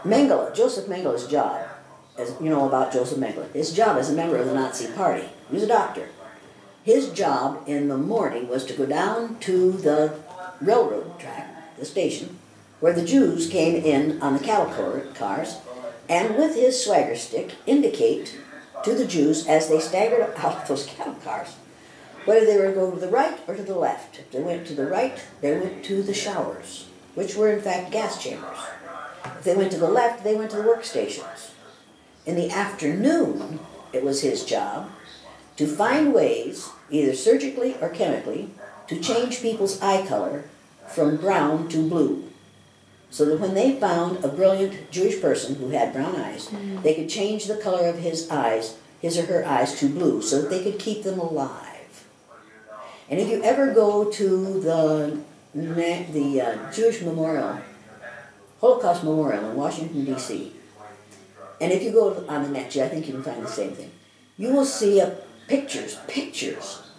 Mengele, Joseph Mengele's job, as you know about Joseph Mengele, his job as a member of the Nazi Party, he was a doctor. His job in the morning was to go down to the railroad track, the station, where the Jews came in on the cattle cars, and with his swagger stick indicate to the Jews as they staggered out of those cattle cars whether they were to go to the right or to the left. If they went to the right, they went to the showers, which were in fact gas chambers. If they went to the left, they went to the workstations. In the afternoon, it was his job to find ways, either surgically or chemically, to change people's eye color from brown to blue. So that when they found a brilliant Jewish person who had brown eyes, they could change the color of his eyes, his or her eyes, to blue, so that they could keep them alive. And if you ever go to the Jewish Memorial, Holocaust Memorial in Washington, D.C., and if you go on the net, I think you can find the same thing, you will see pictures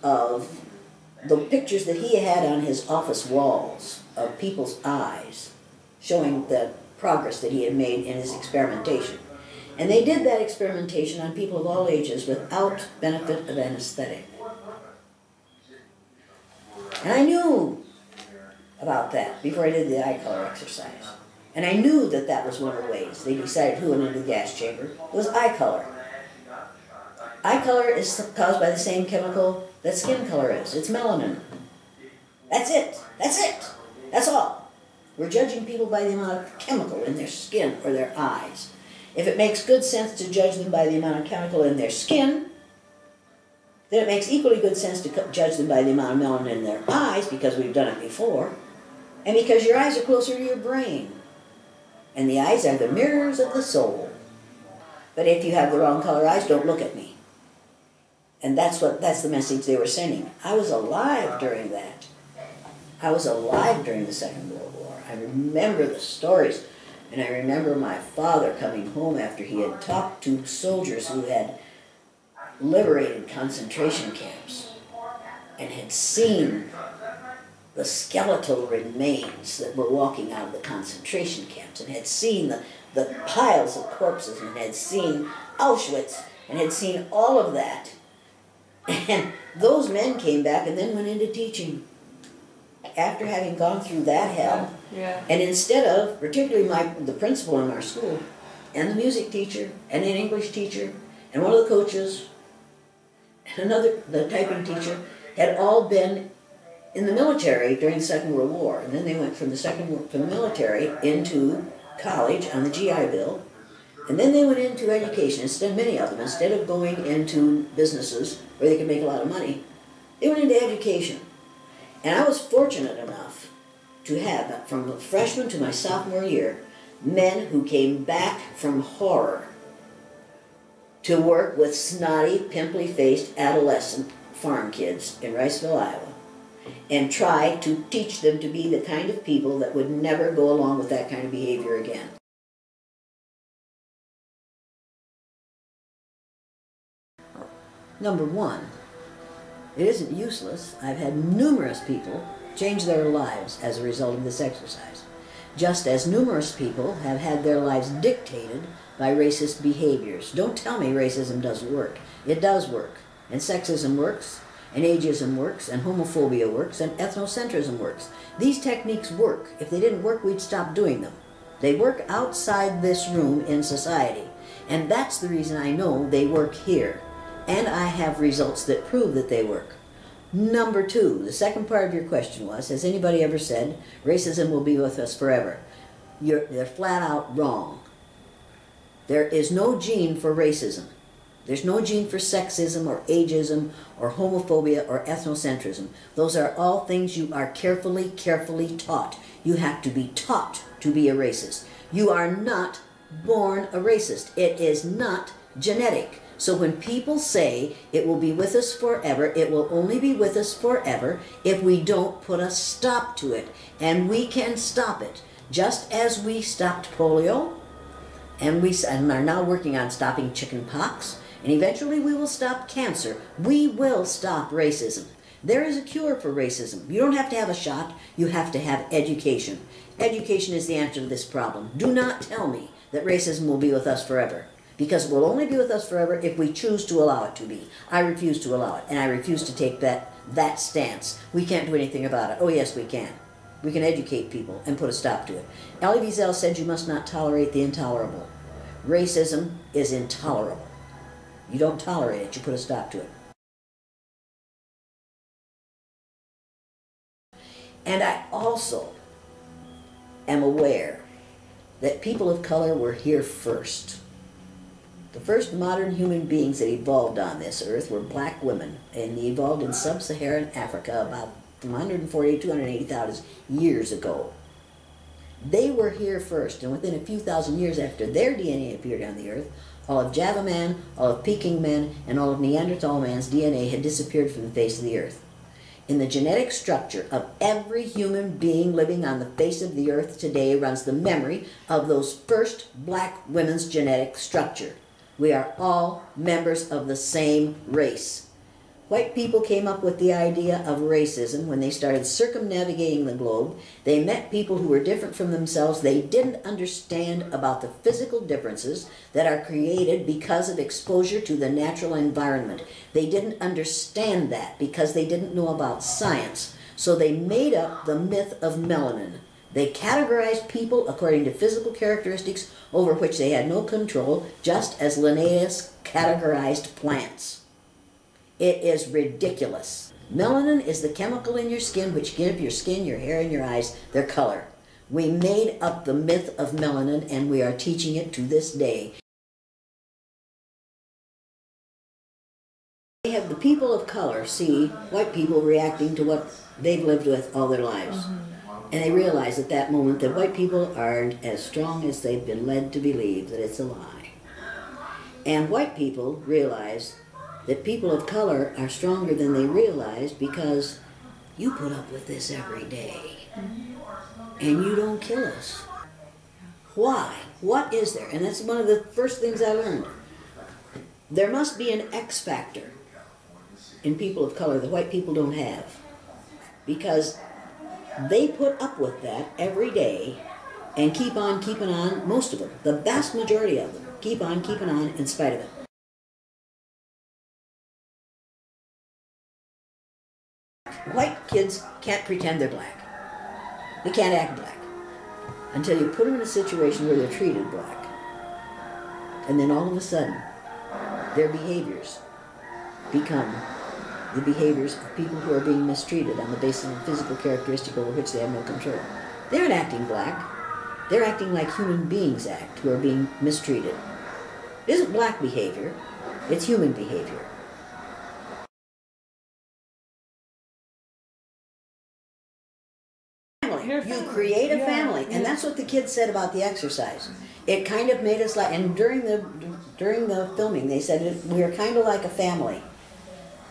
of the pictures that he had on his office walls of people's eyes, showing the progress that he had made in his experimentation. And they did that experimentation on people of all ages without benefit of anesthetic. And I knew about that before I did the eye color exercise. And I knew that that was one of the ways they decided who went into the gas chamber. It was eye color. Eye color is caused by the same chemical that skin color is. It's melanin. That's it. That's it. That's all. We're judging people by the amount of chemical in their skin or their eyes. If it makes good sense to judge them by the amount of chemical in their skin, then it makes equally good sense to judge them by the amount of melanin in their eyes, because we've done it before, and because your eyes are closer to your brain. And the eyes are the mirrors of the soul. But if you have the wrong color eyes, don't look at me. And that's the message they were sending. I was alive during that. I was alive during the Second World War. I remember the stories. And I remember my father coming home after he had talked to soldiers who had liberated concentration camps and had seen the skeletal remains that were walking out of the concentration camps, and had seen the piles of corpses, and had seen Auschwitz, and had seen all of that. And those men came back and then went into teaching after having gone through that hell. Yeah. And instead of, particularly the principal in our school, and the music teacher, and an English teacher, and one of the coaches, and the typing teacher, had all been in the military during the Second World War. And then they went from the military into college on the GI Bill. And then they went into education. Many of them, instead of going into businesses where they could make a lot of money, they went into education. And I was fortunate enough to have, from the freshman to my sophomore year, men who came back from horror to work with snotty, pimply-faced adolescent farm kids in Riceville, Iowa, and try to teach them to be the kind of people that would never go along with that kind of behavior again. Number one, it isn't useless. I've had numerous people change their lives as a result of this exercise, just as numerous people have had their lives dictated by racist behaviors. Don't tell me racism doesn't work. It does work. And sexism works, and ageism works, and homophobia works, and ethnocentrism works. These techniques work. If they didn't work, we'd stop doing them. They work outside this room in society. And that's the reason I know they work here. And I have results that prove that they work. Number two, the second part of your question was, has anybody ever said racism will be with us forever? They're flat out wrong. There is no gene for racism. There's no gene for sexism or ageism or homophobia or ethnocentrism. Those are all things you are carefully taught. You have to be taught to be a racist. You are not born a racist. It is not genetic. So when people say it will be with us forever, it will only be with us forever if we don't put a stop to it. And we can stop it. Just as we stopped polio, and we are now working on stopping chicken pox, and eventually we will stop cancer. We will stop racism. There is a cure for racism. You don't have to have a shot. You have to have education. Education is the answer to this problem. Do not tell me that racism will be with us forever. Because it will only be with us forever if we choose to allow it to be. I refuse to allow it, and I refuse to take that stance. We can't do anything about it. Oh yes, we can. We can educate people and put a stop to it. Elie Wiesel said you must not tolerate the intolerable. Racism is intolerable. You don't tolerate it, you put a stop to it. And I also am aware that people of color were here first. The first modern human beings that evolved on this earth were black women, and they evolved in sub-Saharan Africa about 140,000 to 280,000 years ago. They were here first, and within a few thousand years after their DNA appeared on the earth, all of Java man, all of Peking man, and all of Neanderthal man's DNA had disappeared from the face of the earth. In the genetic structure of every human being living on the face of the earth today runs the memory of those first black women's genetic structure. We are all members of the same race. White people came up with the idea of racism when they started circumnavigating the globe. They met people who were different from themselves. They didn't understand about the physical differences that are created because of exposure to the natural environment. They didn't understand that because they didn't know about science. So they made up the myth of melanin. They categorized people according to physical characteristics over which they had no control, just as Linnaeus categorized plants. It is ridiculous. Melanin is the chemical in your skin which give your skin, your hair, and your eyes their color. We made up the myth of melanin, and we are teaching it to this day. They have the people of color see white people reacting to what they've lived with all their lives. And they realize at that moment that white people aren't as strong as they've been led to believe, that it's a lie. And white people realize that people of color are stronger than they realized because you put up with this every day. And you don't kill us. Why? What is there? And that's one of the first things I learned. There must be an X factor in people of color that white people don't have. Because they put up with that every day and keep on keeping on, most of them, the vast majority of them, keep on keeping on in spite of it. White kids can't pretend they're black. They can't act black until you put them in a situation where they're treated black. And then all of a sudden, their behaviors become the behaviors of people who are being mistreated on the basis of a physical characteristic over which they have no control. They aren't acting black. They're acting like human beings act who are being mistreated. It isn't black behavior, it's human behavior. You create a family, and that's what the kids said about the exercise. It kind of made us like, and during the filming, they said we are kind of like a family.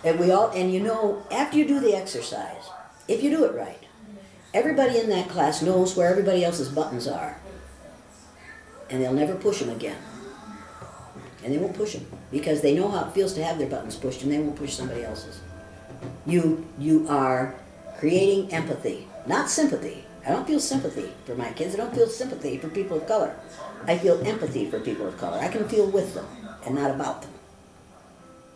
And we all, and you know, after you do the exercise, if you do it right, everybody in that class knows where everybody else's buttons are. And they'll never push them again. And they won't push them, because they know how it feels to have their buttons pushed, and they won't push somebody else's. You are creating empathy, not sympathy. I don't feel sympathy for my kids. I don't feel sympathy for people of color. I feel empathy for people of color. I can feel with them and not about them.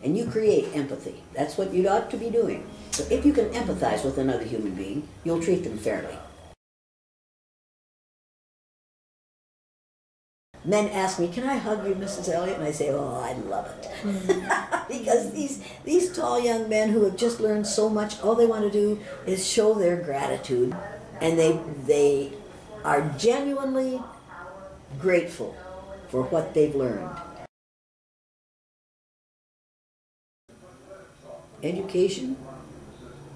And you create empathy. That's what you ought to be doing. So if you can empathize with another human being, you'll treat them fairly. Men ask me, can I hug you, Mrs. Elliott? And I say, oh, I'd love it. Because these tall young men who have just learned so much, all they want to do is show their gratitude. And they are genuinely grateful for what they've learned. Education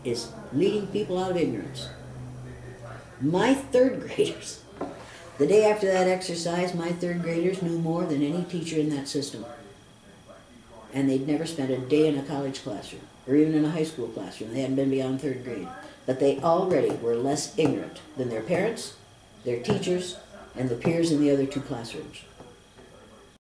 is leading people out of ignorance. My third graders, the day after that exercise, my third graders knew more than any teacher in that system. And they'd never spent a day in a college classroom, or even in a high school classroom. They hadn't been beyond third grade. But they already were less ignorant than their parents, their teachers, and the peers in the other two classrooms.